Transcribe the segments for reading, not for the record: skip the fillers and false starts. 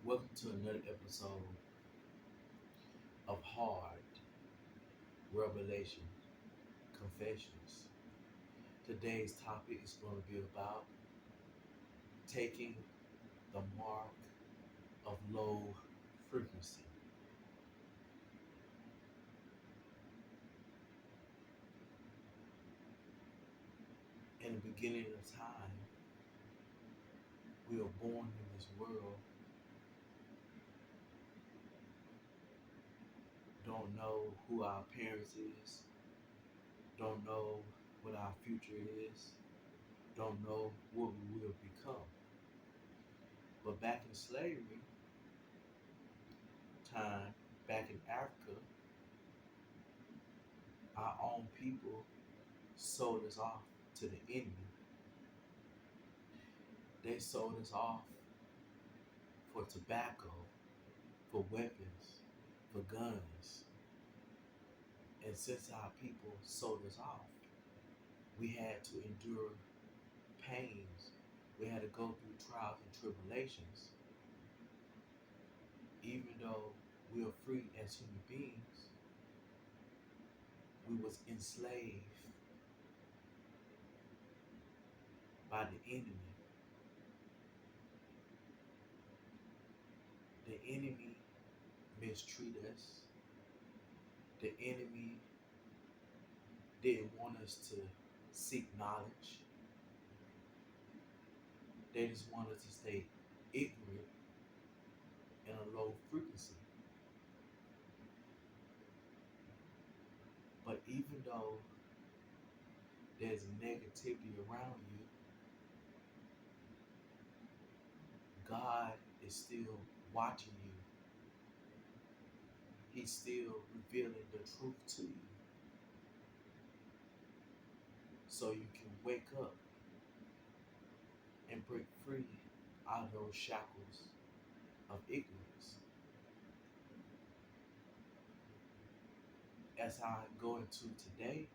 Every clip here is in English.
Welcome to another episode of Hard Revelation Confessions. Today's topic is going to be about taking the mark of low frequency. In the beginning of time, we are born in this world, don't know who our parents is, don't know what our future is, don't know what we will become. But back in slavery time, back in Africa, our own people sold us off to the enemy. They sold us off for tobacco, for weapons, for guns. And since our people sold us off, we had to endure pains. We had to go through trials and tribulations. Even though we are free as human beings, we was enslaved by the enemy. The enemy mistreated us. The enemy didn't want us to seek knowledge. They just want us to stay ignorant in a low frequency. But even though there's negativity around you, God is still watching you. He's still revealing the truth to you so you can wake up and break free out of those shackles of ignorance. As I go into today,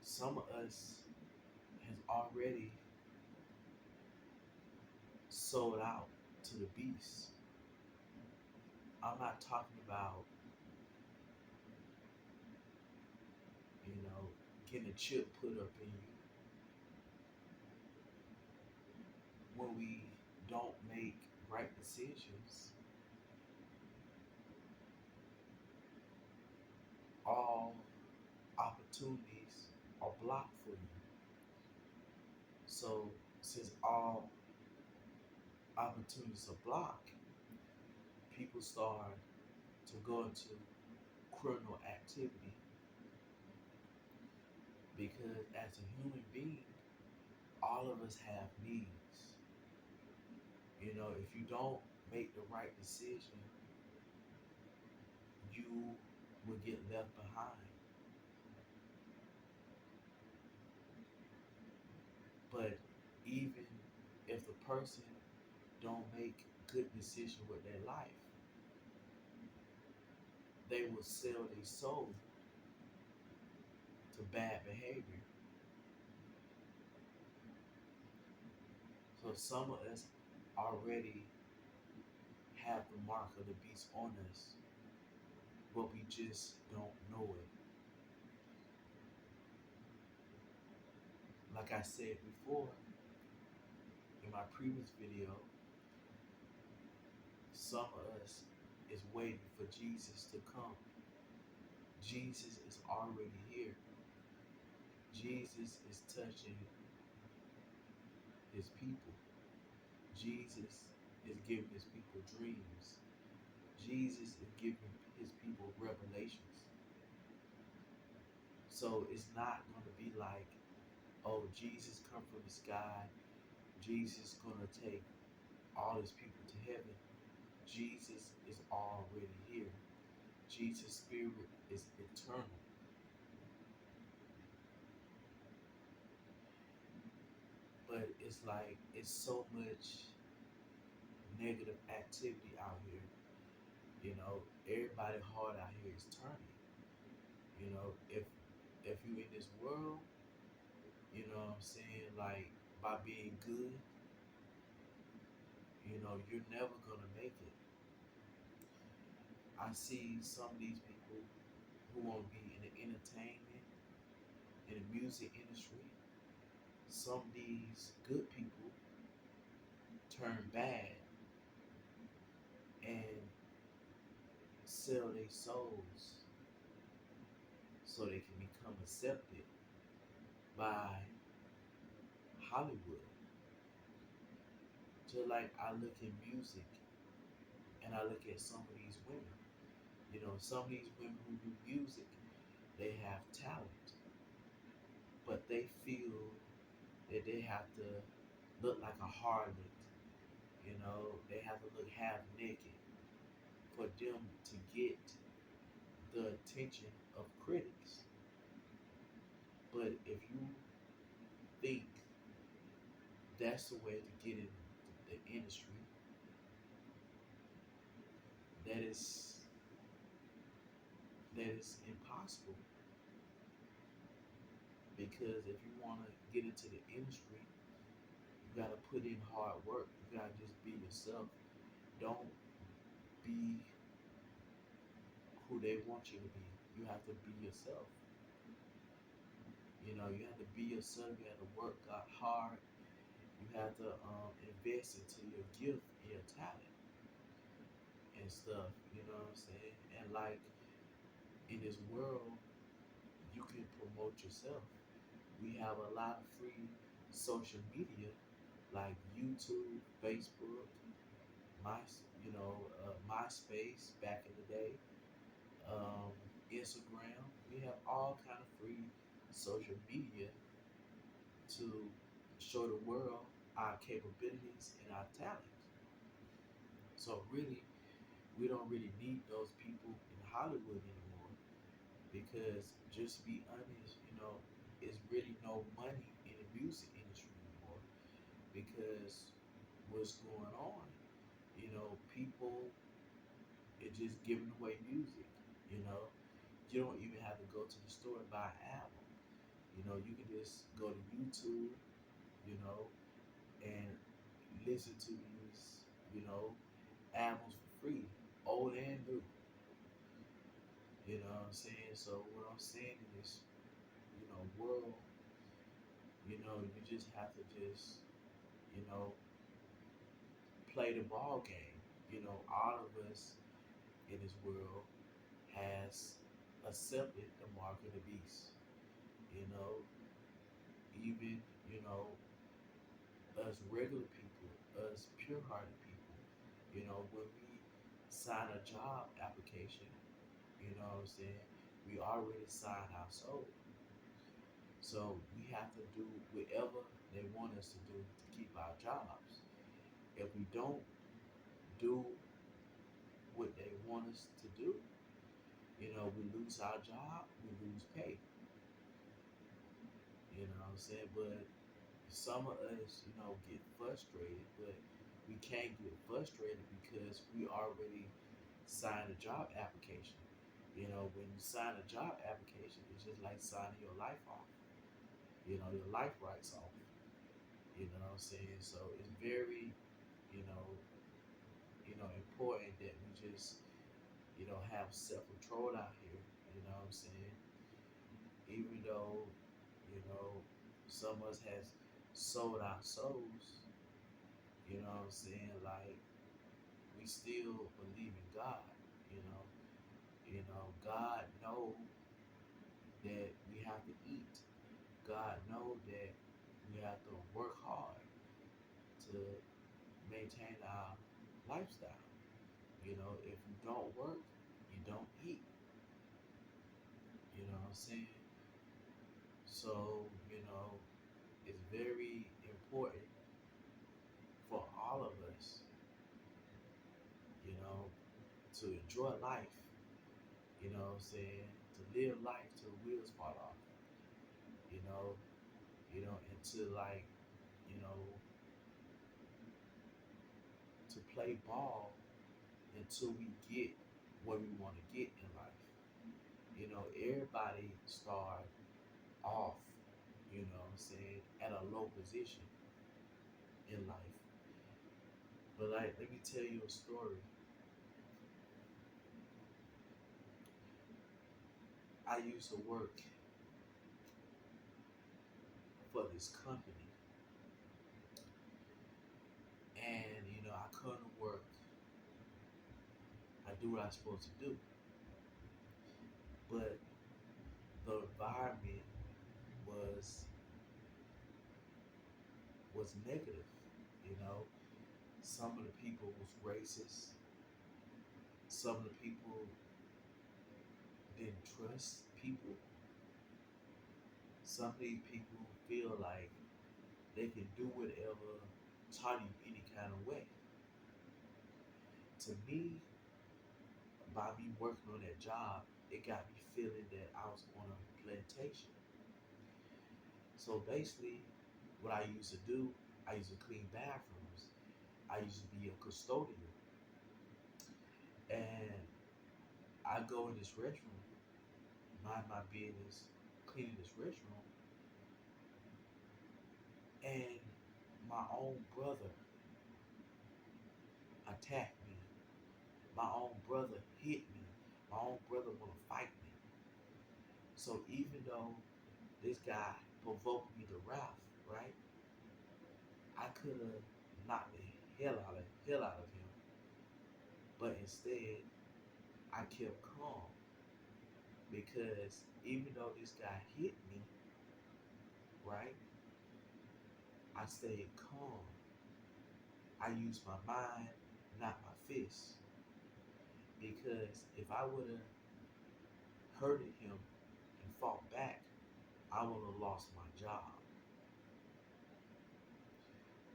some of us has already sold out to the beast. I'm not talking about, you know, getting a chip put up in you when we don't make right decisions. All opportunities are blocked for you. So since all opportunities are blocked, people start to go into criminal activity because as a human being, all of us have needs. You know, if you don't make the right decision, you will get left behind. But even if the person don't make good decision with their life, they will sell their soul to bad behavior. So some of us already have the mark of the beast on us, but we just don't know it. Like I said before in my previous video, some of us is waiting for Jesus to come. Jesus is already here. Jesus is touching his people. Jesus is giving his people dreams. Jesus is giving his people revelations. So it's not going to be like, oh, Jesus come from the sky. Jesus going to take all his people to heaven. Jesus is already here. Jesus' spirit is eternal. But it's like, it's so much negative activity out here. You know, everybody heart out here is turning. You know, if you in this world, you know what I'm saying, like by being good, you're never gonna make it. I see some of these people who want to be in the entertainment, in the music industry. Some of these good people turn bad and sell their souls so they can become accepted by Hollywood. Just like I look at music and I look at some of these women. Some of these women who do music, they have talent, but they feel that they have to look like a harlot. They have to look half naked for them to get the attention of critics. But if you think that's the way to get in the industry, that is that is impossible. Because if you want to get into the industry, you got to put in hard work. You got to just be yourself. Don't be who they want you to be. You have to be yourself. You have to be yourself. You have to work hard. You have to invest into your gift and your talent and stuff. You know what I'm saying? And like in this world, you can promote yourself. We have a lot of free social media like YouTube, Facebook, my MySpace back in the day, um, Instagram. We have all kind of free social media to show the world our capabilities and our talents. So really, we don't really need those people in Hollywood anymore because just to be honest, it's really no money in the music industry anymore because what's going on? People are just giving away music. You know, you don't even have to go to the store and buy an album. You can just go to YouTube, you know, and listen to these, albums for free, old and new. You know what I'm saying? So what I'm saying in this, world, you just have to just, you know, play the ball game. All of us in this world has accepted the mark of the beast. You know, even, us regular people, us pure hearted people, when we sign a job application, you know what I'm saying, we already signed our soul. So we have to do whatever they want us to do to keep our jobs. If we don't do what they want us to do, we lose our job, we lose pay. You know what I'm saying? But some of us, get frustrated, but we can't get frustrated because we already signed a job application. When you sign a job application, it's just like signing your life off, your life rights off. You know what I'm saying? So it's very, you know, important that we just, have self control out here. You know what I'm saying? Even though, you know, some of us has sold our souls, you know what I'm saying? Like we still believe in God, you know. God know that we have to eat. God know that we have to work hard to maintain our lifestyle. If you don't work, you don't eat. You know what I'm saying? So, it's very important for all of us, you know, to enjoy life, you know what I'm saying? To live life till the wheels fall off, you know, and to like, you know, to play ball until we get what we want to get in life. Everybody start off, you know what I'm saying, at a low position in life. But like, let me tell you a story. I used to work for this company, and I couldn't work. I do what I'm supposed to do, but the environment was was negative. You know, some of the people was racist. Some of the people didn't trust people. Some of these people feel like they can do whatever, taught you any kind of way. To me, by me working on that job, it got me feeling that I was on a plantation. So basically, what I used to do, I used to clean bathrooms. I used to be a custodian, and I go in this restroom, mind my business, cleaning this restroom, and my own brother attacked me. My own brother hit me. My own brother want to fight me. So even though this guy provoked me to wrath, right? I could have knocked the hell out of him, but instead I kept calm because even though this guy hit me, right? I stayed calm. I used my mind, not my fist, because if I would have hurted him and fought back, I would have lost my job.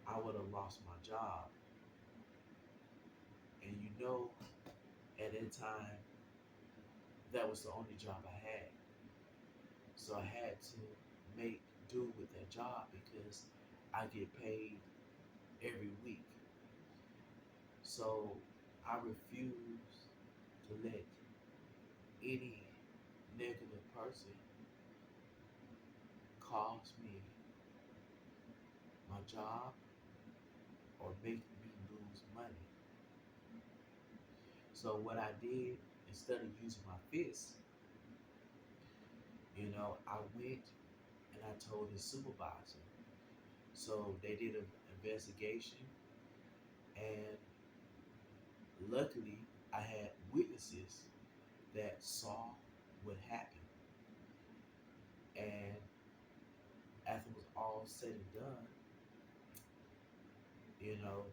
I would have lost my job. And at that time, that was the only job I had. So I had to make do with that job because I get paid every week. So I refuse to let any negative person cost me my job or make me lose money. So what I did, instead of using my fist, I went and I told his supervisor. So they did an investigation, and luckily I had witnesses that saw what happened. And after it was all said and done, you know,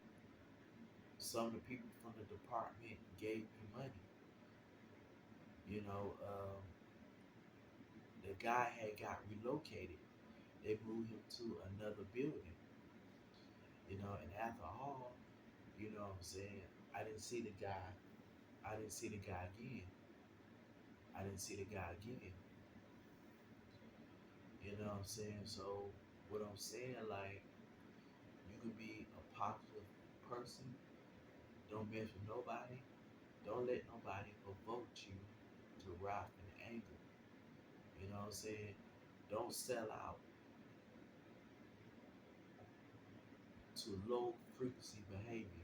some of the people from the department gave me money. You know, the guy had got relocated. They moved him to another building. And after all, what I'm saying, I didn't see the guy. I didn't see the guy again. I didn't see the guy again. You know what I'm saying? So what I'm saying, like, you could be a popular person. Don't mess with nobody. Don't let nobody provoke you to wrath and anger. You know what I'm saying? Don't sell out to low frequency behavior.